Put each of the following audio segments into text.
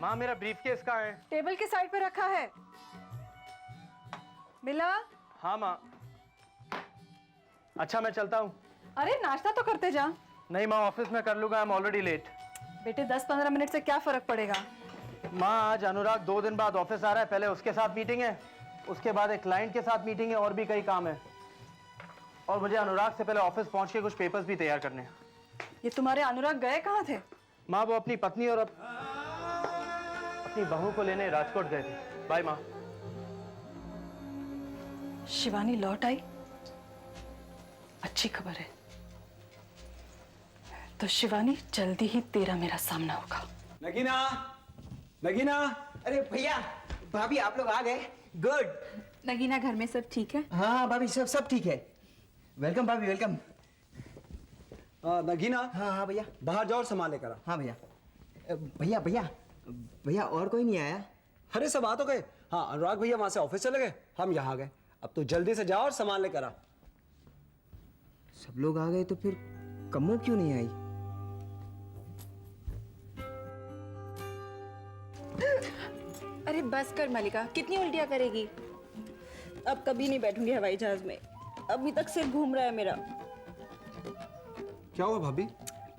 माँ मेरा ब्रीफकेस कहाँ है? टेबल के साइड पे रखा है। मिला? हाँ माँ। अच्छा मैं चलता हूँ। अरे नाश्ता तो करते जा। नहीं माँ, ऑफिस में कर लूंगा, आई एम ऑलरेडी लेट। बेटे 10-15 मिनट से क्या फर्क पड़ेगा? माँ आज अनुराग 2 दिन बाद ऑफिस आ रहा है, पहले उसके साथ मीटिंग है, उसके बाद एक क्लाइंट के साथ मीटिंग है और भी कई काम है। और मुझे अनुराग से पहले ऑफिस पहुंच के कुछ पेपर्स भी तैयार करने हैं। ये तुम्हारे अनुराग गए कहाँ थे? माँ वो अपनी पत्नी और अपनी बहू को लेने राजकोट गए थे। बाय माँ। शिवानी लौट आई, अच्छी खबर है। तो शिवानी जल्दी ही तेरा मेरा सामना होगा। नगीना, नगीना। अरे भैया भाभी आप लोग आ गए, गुड। नगीना घर में सब ठीक है? हाँ भाभी सब ठीक है। वेलकम भाभी वेलकम। नगीना। हाँ हाँ भैया। बाहर जाओ और सामान लेकर आ। हाँ भैया। भैया भैया भैया और कोई नहीं आया? अरे सब आ तो गए। हाँ अनुराग भैया वहां से ऑफिस चले गए, हम यहाँ गए। अब तो जल्दी से जाओ और सामान लेकर आ। सब लोग आ गए तो फिर कम्मो क्यों नहीं आई? अरे बस कर मलिका, कितनी उल्टियां करेगी? अब कभी नहीं बैठूंगी हवाई जहाज में, अभी तक सिर घूम रहा है मेरा। क्या हुआ भाभी?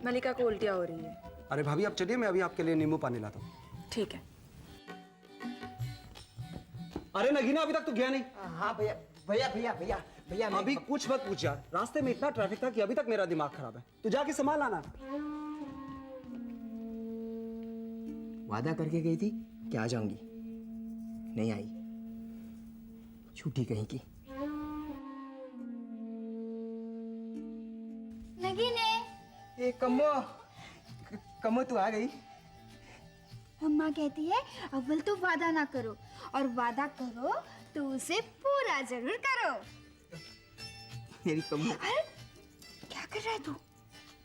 मलिका को उल्टियां हो रही है। अरे भाभी आप चलिए, मैं अभी आपके लिए नींबू पानी लाता हूँ। ठीक है। अरे नगीना अभी तक तो गया नहीं। हाँ भैया भैया भैया भैया भैया अभी कुछ मत पूछ यार, रास्ते में इतना ट्रैफिक था कि अभी तक मेरा दिमाग खराब है। तू जाके सामान लाना। वादा करके गई थी कि आ जाऊंगी, नहीं आई, छुट्टी कहीं की। नगीने। ये कम्मो कम्मो तू आ गई? अम्मा कहती है अव्वल तो वादा ना करो, और वादा करो तो उसे पूरा जरूर करो। मेरी कम्मो। अरे क्या कर रहा है तू?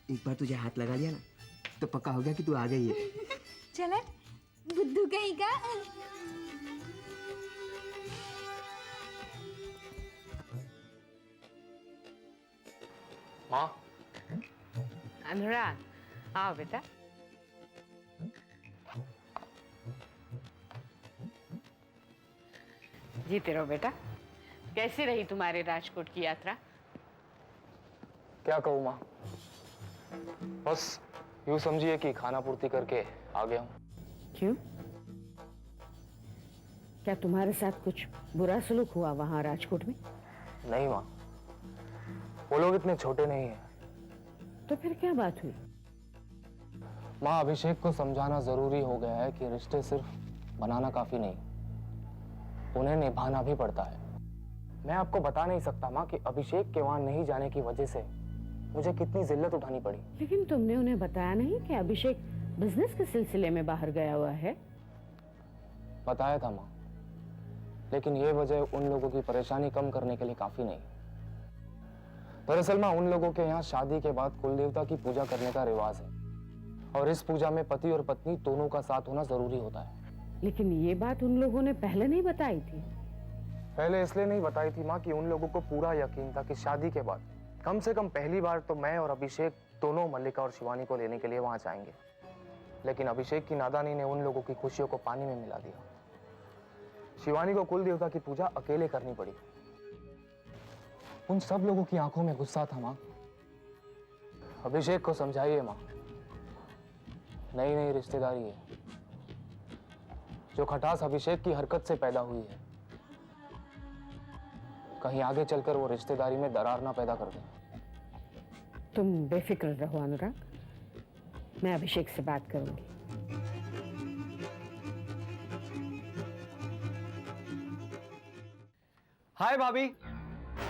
एक बार तुझे हाथ लगा लिया ना तो पक्का हो गया कि तू आ गई है। चल बुद्धू कहीं का। माँ। अनुराग आओ बेटा। जीते रहो बेटा। कैसी रही तुम्हारे राजकोट की यात्रा? क्या कहूँ माँ, बस यूं समझिए कि खाना पूर्ति करके आ गया हूँ। क्यों? क्या तुम्हारे साथ कुछ बुरा सलूक हुआ वहां राजकोट में? नहीं माँ, वो लोग इतने छोटे नहीं हैं। तो फिर क्या बात हुई? माँ अभिषेक को समझाना जरूरी हो गया है कि रिश्ते सिर्फ बनाना काफी नहीं, उन्हें निभाना भी पड़ता है। मैं आपको बता नहीं सकता माँ कि अभिषेक के वहां नहीं जाने की वजह से मुझे कितनी जिल्लत उठानी पड़ी। लेकिन तुमने उन्हें बताया नहीं कि अभिषेक बिजनेस के सिलसिले में बाहर गया हुआ है? बताया था माँ, लेकिन ये वजह उन लोगों की परेशानी कम करने के लिए काफी नहीं। दरअसल माँ उन लोगों के यहाँ शादी के बाद कुल देवता की पूजा करने का रिवाज है, और इस पूजा में पति और पत्नी दोनों का साथ होना जरूरी होता है। लेकिन ये बात उन लोगों ने पहले नहीं बताई थी। पहले इसलिए नहीं बताई थी माँ कि उन लोगों को पूरा यकीन था कि शादी के बाद कम से कम पहली बार तो मैं और अभिषेक दोनों मल्लिका और शिवानी को लेने के लिए वहां जाएंगे। लेकिन अभिषेक की नादानी ने उन लोगों की खुशियों को पानी में मिला दिया। शिवानी को कुल देवता की पूजा अकेले करनी पड़ी। उन सब लोगों की आंखों में गुस्सा था माँ। अभिषेक को समझाइए माँ, नई नई रिश्तेदारी है, जो खटास अभिषेक की हरकत से पैदा हुई है, कहीं आगे चलकर वो रिश्तेदारी में दरार ना पैदा कर दे। तुम बेफिक्र रहो अनुराग, मैं अभिषेक से बात करूंगी। हाय भाभी।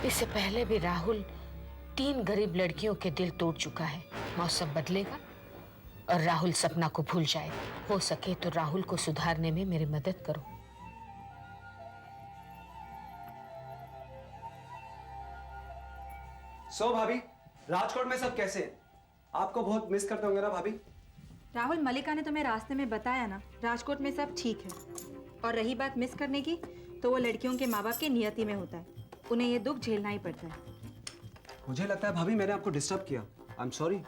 इससे पहले भी राहुल 3 गरीब लड़कियों के दिल तोड़ चुका है। मौसम बदलेगा और राहुल सपना को भूल जाए। हो सके तो राहुल को सुधारने में मेरी मदद करो। सो भाभी राजकोट में सब कैसे हैं? आपको बहुत मिस करते होंगे ना भाभी? राहुल, मलिका ने तुम्हें रास्ते में बताया ना, राजकोट में सब ठीक है। और रही बात मिस करने की, तो वो लड़कियों के माँ बाप की नियति में होता है, उन्हें ये दुख झेलना ही पड़ता है। मुझे लगता है भाभी मैंने आपको डिस्टर्ब किया, आई एम सॉरी,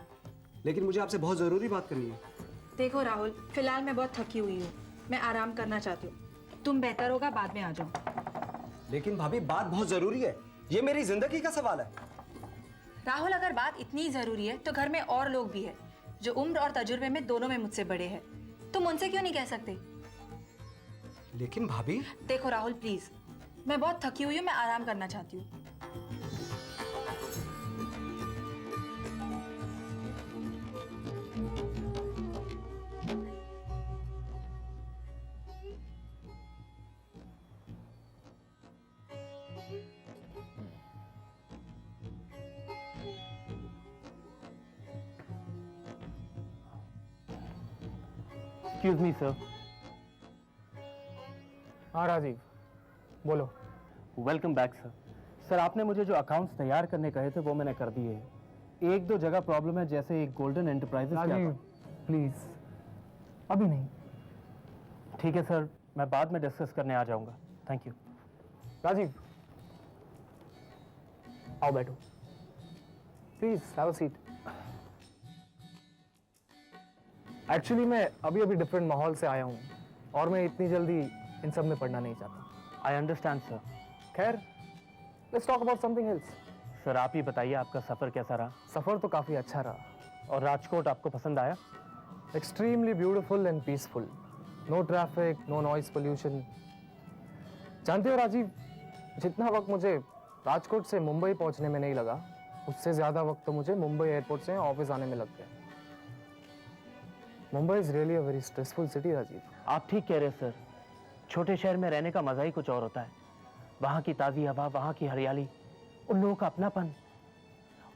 लेकिन मुझे आपसे बहुत जरूरी बात करनी है। देखो राहुल, फिलहाल मैं बहुत थकी हुई हूँ, मैं आराम करना चाहती हूँ। तुम बेहतर होगा बाद में आ जाओ। लेकिन भाभी बात बहुत जरूरी है, ये मेरी जिंदगी का सवाल है। राहुल, अगर बात इतनी जरूरी है तो घर में और लोग भी है जो उम्र और तजुर्बे में दोनों में मुझसे बड़े हैं। तुम उनसे क्यों नहीं कह सकते? लेकिन भाभी। देखो राहुल प्लीज, मैं बहुत थकी हुई हूँ, मैं आराम करना चाहती हूँ। Excuse me sir. हाँ राजीव, बोलो। Welcome back sir. सर आपने मुझे जो अकाउंट्स तैयार करने कहे थे वो मैंने कर दिए हैं। एक दो जगह प्रॉब्लम है, जैसे एक गोल्डन एंटरप्राइजेस। राजीव प्लीज, अभी नहीं। ठीक है सर, मैं बाद में डिस्कस करने आ जाऊंगा। Thank you. राजीव आओ बैठो, please have a seat. Actually मैं अभी अभी डिफरेंट माहौल से आया हूँ और मैं इतनी जल्दी इन सब में पढ़ना नहीं चाहता। I understand sir. खैर, let's talk about something else. Sir आप ही बताइए, आपका सफ़र कैसा रहा? सफ़र तो काफ़ी अच्छा रहा। और राजकोट आपको पसंद आया? Extremely beautiful and peaceful. No traffic, no noise pollution. जानते हो राजीव, जितना वक्त मुझे राजकोट से मुंबई पहुंचने में नहीं लगा, उससे ज़्यादा वक्त तो मुझे मुंबई एयरपोर्ट से ऑफिस आने में लग गया। Mumbai is really a very stressful city Rajiv. आप ठीक कह रहे हैं सर। छोटे शहर में रहने का मज़ा ही कुछ और होता है। वहाँ की ताज़ी हवा, वहाँ की हरियाली, उन लोगों का अपनापन,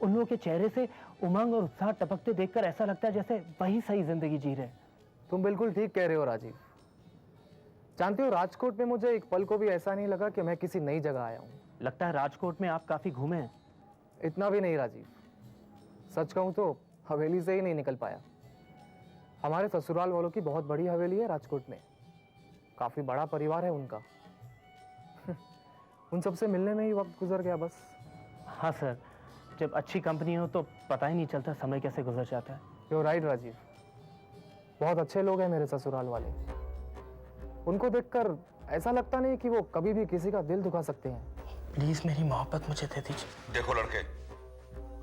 उन लोगों के चेहरे से उमंग और उत्साह टपकते देखकर ऐसा लगता है जैसे वही सही जिंदगी जी रहे। तुम बिल्कुल ठीक कह रहे हो राजीव। जानते हो, राजकोट में मुझे एक पल को भी ऐसा नहीं लगा कि मैं किसी नई जगह आया हूँ। लगता है राजकोट में आप काफ़ी घूमे हैं। इतना भी नहीं राजीव, सच कहूँ तो हवेली से ही नहीं निकल पाया। हमारे ससुराल वालों की बहुत बड़ी हवेली है राजकोट में, काफ़ी बड़ा परिवार है उनका। उन सबसे मिलने में ही वक्त गुजर गया बस। हाँ सर, जब अच्छी कंपनी हो तो पता ही नहीं चलता समय कैसे गुजर जाता है। यू राइट राजीव, बहुत अच्छे लोग हैं मेरे ससुराल वाले। उनको देखकर ऐसा लगता नहीं कि वो कभी भी किसी का दिल दुखा सकते हैं। प्लीज़ मेरी मोहब्बत मुझे दे दीजिए। देखो लड़के,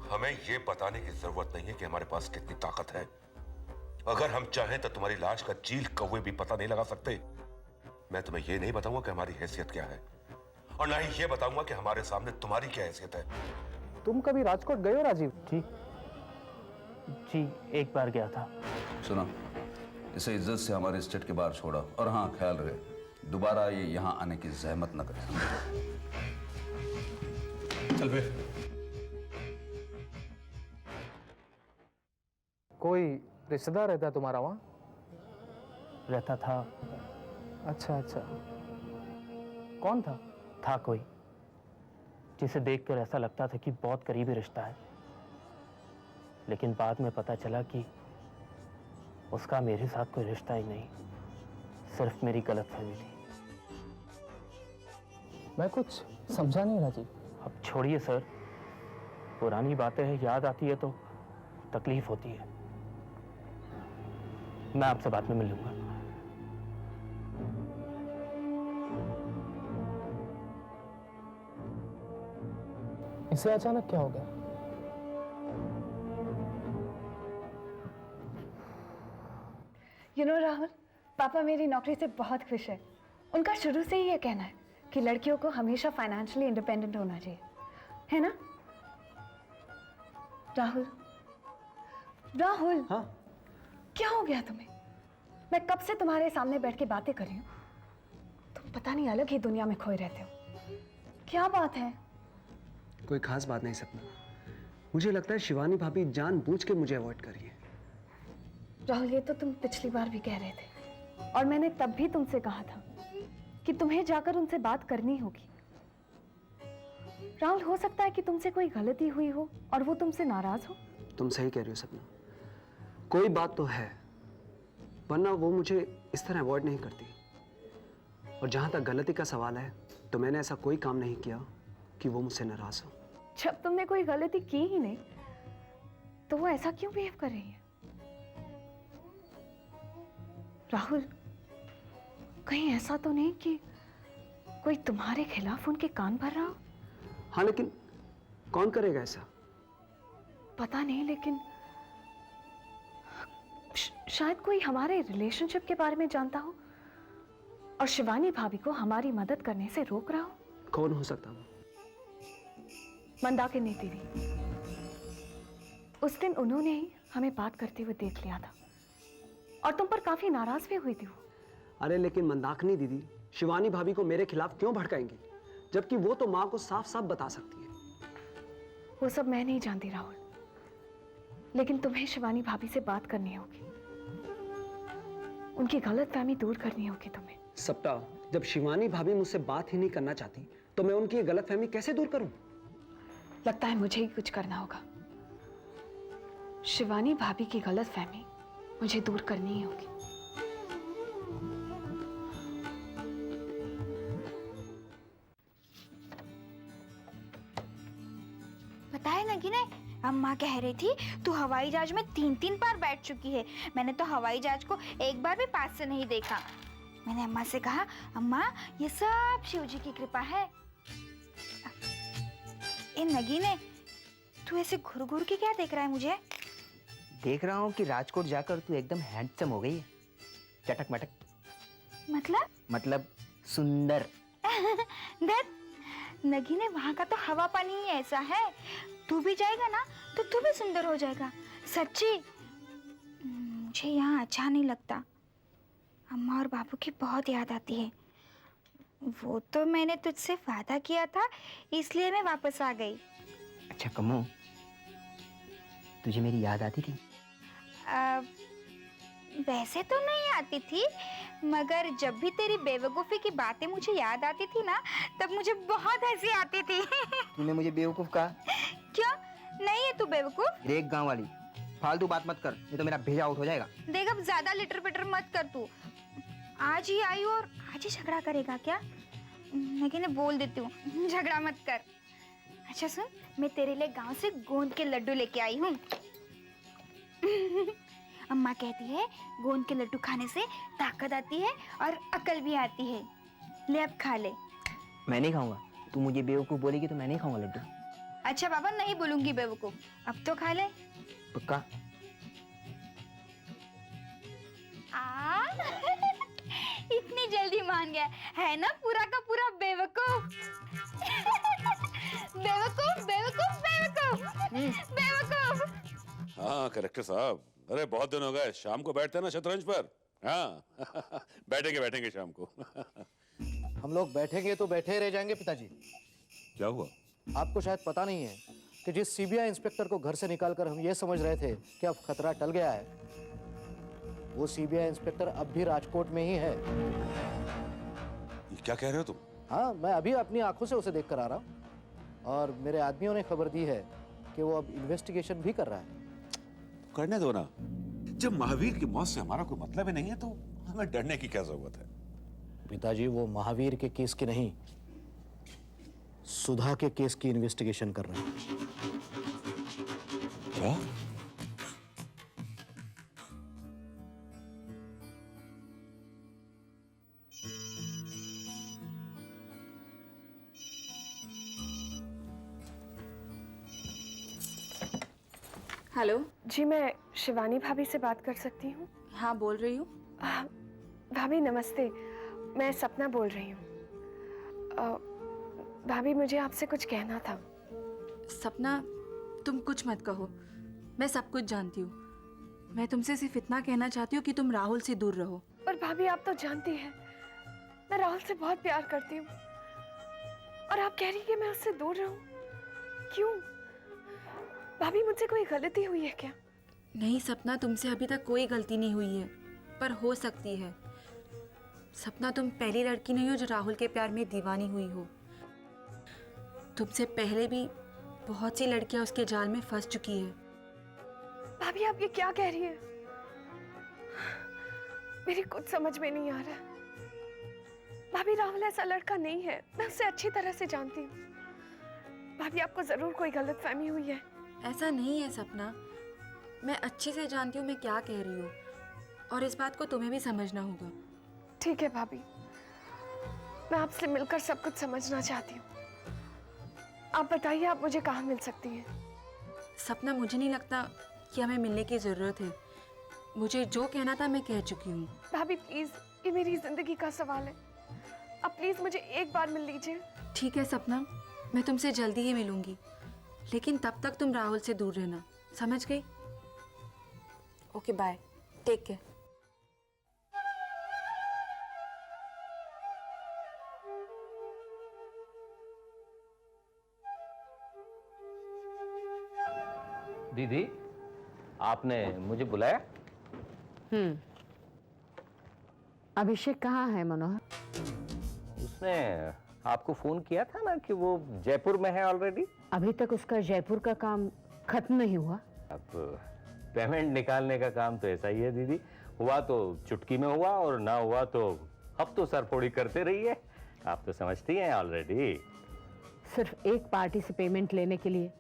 हमें ये बताने की जरूरत नहीं है कि हमारे पास कितनी ताकत है। अगर हम चाहें तो तुम्हारी लाश का चील कौवे भी पता नहीं लगा सकते। मैं तुम्हें ये नहीं बताऊंगा कि हमारी हैसियत क्या है, और ना ही ये बताऊंगा कि हमारे सामने तुम्हारी क्या हैसियत है। तुम कभी राजकोट गए हो राजीव? जी एक बार गया था। सुनो, इसे इज्जत से हमारे स्टेट के बाहर छोड़ा, और हाँ ख्याल रहे दोबारा ये यहाँ आने की जहमत न करे। चल बे। कोई रिश्तेदार रहता है तुम्हारा वहाँ? रहता था। अच्छा अच्छा, कौन था? था कोई जिसे देखकर ऐसा लगता था कि बहुत करीबी रिश्ता है, लेकिन बाद में पता चला कि उसका मेरे साथ कोई रिश्ता ही नहीं, सिर्फ मेरी गलतफहमी थी। मैं कुछ समझा नहीं राजीव। अब छोड़िए सर, पुरानी बातें हैं, याद आती है तो तकलीफ होती है। मैं आपसे बाद में मिल लूंगा। इसे अचानक क्या हो गया? यू नो राहुल, पापा मेरी नौकरी से बहुत खुश है। उनका शुरू से ही ये कहना है कि लड़कियों को हमेशा फाइनेंशियली इंडिपेंडेंट होना चाहिए, है ना राहुल? राहुल, हाँ क्या हो गया तुम्हें? मैं कब से तुम्हारे सामने बैठ के बातें कर रही हूँ, तुम पता नहीं अलग ही दुनिया में खोए रहते हो। क्या बात है? कोई खास बात नहीं सपना, मुझे लगता है शिवानी भाभी जानबूझ के मुझे अवॉइड कर रही है। राहुल, ये तो तुम पिछली बार भी कह रहे थे, और मैंने तब भी तुमसे कहा था कि तुम्हें जाकर उनसे बात करनी होगी। राहुल, हो सकता है कि तुमसे कोई गलती हुई हो और वो तुमसे नाराज हो। तुम सही कह रही हो सपना, कोई बात तो है, वरना वो मुझे इस तरह अवॉइड नहीं करती। और जहां तक गलती का सवाल है, तो मैंने ऐसा कोई काम नहीं किया कि वो मुझसे नाराज हो। जब तुमने कोई गलती की ही नहीं, तो वो ऐसा क्यों बिहेव कर रही है? राहुल, कहीं ऐसा तो नहीं कि कोई तुम्हारे खिलाफ उनके कान भर रहा हो? हाँ, लेकिन कौन करेगा ऐसा? पता नहीं, लेकिन शायद कोई हमारे रिलेशनशिप के बारे में जानता हो और शिवानी भाभी को हमारी मदद करने से रोक रहा हो। कौन हो सकता वो? मंदाकिनी दीदी। उस दिन उन्होंने ही हमें बात करते हुए देख लिया था और तुम पर काफी नाराज भी हुई थी वो। अरे लेकिन मंदाकिनी दीदी शिवानी भाभी को मेरे खिलाफ क्यों भड़काएंगी, जबकि वो तो माँ को साफ साफ बता सकती है। वो सब मैं नहीं जानती राहुल, लेकिन तुम्हें शिवानी भाभी से बात करनी होगी, उनकी गलतफहमी दूर करनी होगी तुम्हें। सप्ता, जब शिवानी भाभी मुझसे बात ही नहीं करना चाहती तो मैं उनकी ये गलतफहमी कैसे दूर करूं? लगता है मुझे ही कुछ करना होगा। शिवानी भाभी की गलतफहमी मुझे दूर करनी ही होगी। पता है नगीने, अम्मा कह रही थी तू हवाई जहाज में 3-3 बार बैठ चुकी है। मैंने तो हवाई जहाज को एक बार भी पास से नहीं देखा। मैंने अम्मा से कहा, अम्मा ये सब शिव जी की कृपा है। ए नगीने, तू ऐसे घुर घुर के क्या देख रहा है मुझे? देख रहा हूँ कि राजकोट जाकर तू एकदम हैंडसम हो गई है, चटक मटक। मतलब सुंदर। नगीने, वहाँ का तो हवा पानी ही ऐसा है, तू भी जाएगा ना तो तू भी सुंदर हो जाएगा। सच्ची मुझे यहाँ अच्छा नहीं लगता। अम्मा और बाबू की बहुत याद आती है। वो तो मैंने तुझसे वादा किया था, इसलिए मैं वापस आ गई। अच्छा कमो, तुझे मेरी याद आती थी? वैसे तो नहीं आती थी, मगर जब भी तेरी बेवकूफ़ी की बातें मुझे याद आती थी ना, तब मुझे बहुत हंसी आती थी। तूने मुझे बेवकूफ कहा? क्यों नहीं है तू बेवकूफ? देख गांव वाली, फालतू बात मत कर, नहीं तो मेरा भेजा आउट हो जाएगा। देख अब ज्यादा लिटर पिटर मत कर तू। आज ही आई और आज ही झगड़ा करेगा क्या? लेकिन बोल देती हूँ, झगड़ा मत कर। अच्छा सुन, मैं तेरे लिए गांव से गोंद के लड्डू लेके आई हूँ। अम्मा कहती है गोंद के लड्डू खाने से ताकत आती है और अकल भी आती है। ले अब खा ले। मैं नहीं खाऊंगा, तू मुझे बेवकूफ बोलेगी तो मैं नहीं खाऊंगा लड्डू। अच्छा बाबा, नहीं बोलूंगी बेवकूफ, अब तो खा ले। पक्का? इतनी जल्दी मान गया है ना, पूरा का पूरा बेवकूफ। बेवकूफ बेवकूफ बेवकूफ बेवकूफ। हाँ करेक्टर साहब, अरे बहुत दिन हो गए, शाम को बैठते हैं ना शतरंज पर। हाँ बैठेंगे शाम को। हम लोग बैठेंगे तो बैठे रह जाएंगे पिताजी। क्या हुआ? आपको शायद पता नहीं है कि जिस सीबीआई इंस्पेक्टर को घर से निकालकर हम ये समझ रहे थे कि अब खतरा टल गया है, वो सीबीआई इंस्पेक्टर अब भी राजकोट में ही है। ये क्या कह रहे हो तुम? हाँ, मैं अभी अपनी आंखों से उसे देख कर आ रहा हूँ और मेरे आदमियों ने खबर दी है कि वो अब इन्वेस्टिगेशन भी कर रहा है। करने दो ना, जब महावीर की मौत से हमारा कोई मतलब ही नहीं है तो हमें डरने की क्या जरूरत है? पिताजी, वो महावीर के केस की नहीं, सुधा के केस की इन्वेस्टिगेशन कर रहे हैं। क्या? हेलो जी, मैं शिवानी भाभी से बात कर सकती हूँ? हाँ बोल रही हूँ। भाभी नमस्ते, मैं सपना बोल रही हूँ। भाभी मुझे आपसे कुछ कहना था। सपना, तुम कुछ मत कहो, मैं सब कुछ जानती हूँ। मैं तुमसे सिर्फ इतना कहना चाहती हूँ कि तुम राहुल से दूर रहो। पर भाभी आप तो जानती हैं, मैं राहुल से बहुत प्यार करती हूँ और आप कह रही हैं कि मैं उससे दूर रहूं। क्यों भाभी, मुझसे कोई गलती हुई है क्या? नहीं सपना, तुमसे अभी तक कोई गलती नहीं हुई है, पर हो सकती है। सपना, तुम पहली लड़की नहीं हो जो राहुल के प्यार में दीवानी हुई हो। तुमसे पहले भी बहुत सी लड़कियां उसके जाल में फंस चुकी है। भाभी आप ये क्या कह रही हैं? मेरी कुछ समझ में नहीं आ रहा। भाभी राहुल ऐसा लड़का नहीं है, मैं उसे अच्छी तरह से जानती हूँ। भाभी आपको जरूर कोई गलतफहमी हुई है। ऐसा नहीं है सपना, मैं अच्छे से जानती हूँ मैं क्या कह रही हूँ और इस बात को तुम्हें भी समझना होगा। ठीक है भाभी, मैं आपसे मिलकर सब कुछ समझना चाहती हूँ। आप बताइए, आप मुझे कहाँ मिल सकती हैं? सपना, मुझे नहीं लगता कि हमें मिलने की ज़रूरत है। मुझे जो कहना था मैं कह चुकी हूँ। भाभी प्लीज़, ये मेरी ज़िंदगी का सवाल है। आप प्लीज़ मुझे एक बार मिल लीजिए। ठीक है सपना, मैं तुमसे जल्दी ही मिलूंगी, लेकिन तब तक तुम राहुल से दूर रहना, समझ गई? Okay bye, take care. दीदी, आपने मुझे बुलाया? अभिषेक कहाँ है मनोहर? उसने आपको फोन किया था ना कि वो जयपुर में है ऑलरेडी। अभी तक उसका जयपुर का काम खत्म नहीं हुआ। अब पेमेंट निकालने का काम तो ऐसा ही है दीदी, हुआ तो चुटकी में हुआ और ना हुआ तो अब तो सरफोड़ी करते रहिए। आप तो समझती हैं ऑलरेडी। सिर्फ एक पार्टी से पेमेंट लेने के लिए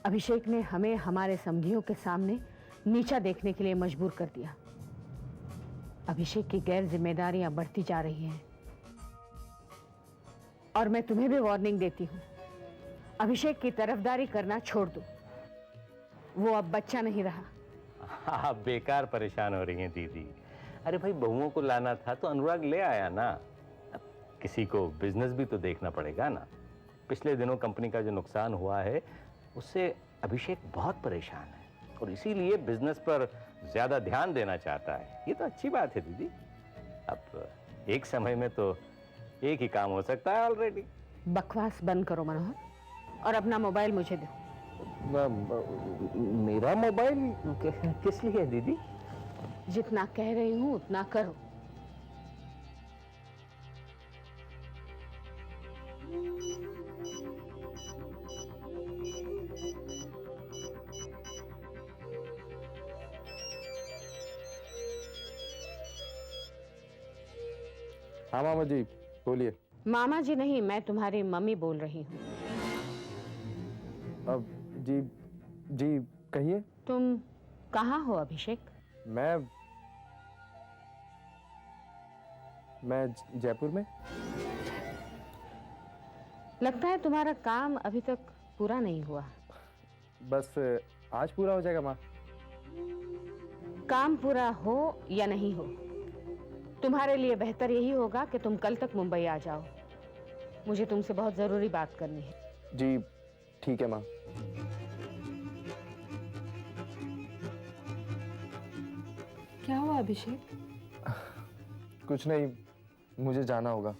अभिषेक ने हमें हमारे समधियों के सामने नीचा देखने के लिए मजबूर कर दिया। अभिषेक की गैर जिम्मेदारियां बढ़ती जा रही हैं और मैं तुम्हें भी वार्निंग देती हूँ, अभिषेक की तरफदारी करना छोड़ दो। वो अब बच्चा नहीं रहा। आप बेकार परेशान हो रही हैं दीदी। अरे भाई, बहुओं को लाना था तो अनुराग ले आया ना। अब किसी को बिजनेस भी तो देखना पड़ेगा ना। पिछले दिनों कंपनी का जो नुकसान हुआ है उससे अभिषेक बहुत परेशान है और इसीलिए बिजनेस पर ज्यादा ध्यान देना चाहता है। ये तो अच्छी बात है दीदी। अब एक समय में तो एक ही काम हो सकता है ऑलरेडी। बकवास बंद करो मनोहर और अपना मोबाइल मुझे दो। मेरा मोबाइल किस लिए दीदी? जितना कह रही हूँ उतना करो। हाँ मामा जी बोलिए। मामा जी नहीं, मैं तुम्हारी मम्मी बोल रही हूँ। अब जी जी कहिए। तुम कहाँ हो अभिषेक? मैं जयपुर में। लगता है तुम्हारा काम अभी तक पूरा नहीं हुआ। बस आज पूरा हो जाएगा माँ। काम पूरा हो या नहीं हो, तुम्हारे लिए बेहतर यही होगा कि तुम कल तक मुंबई आ जाओ। मुझे तुमसे बहुत जरूरी बात करनी है। जी ठीक है माँ। क्या हुआ अभिषेक? कुछ नहीं, मुझे जाना होगा।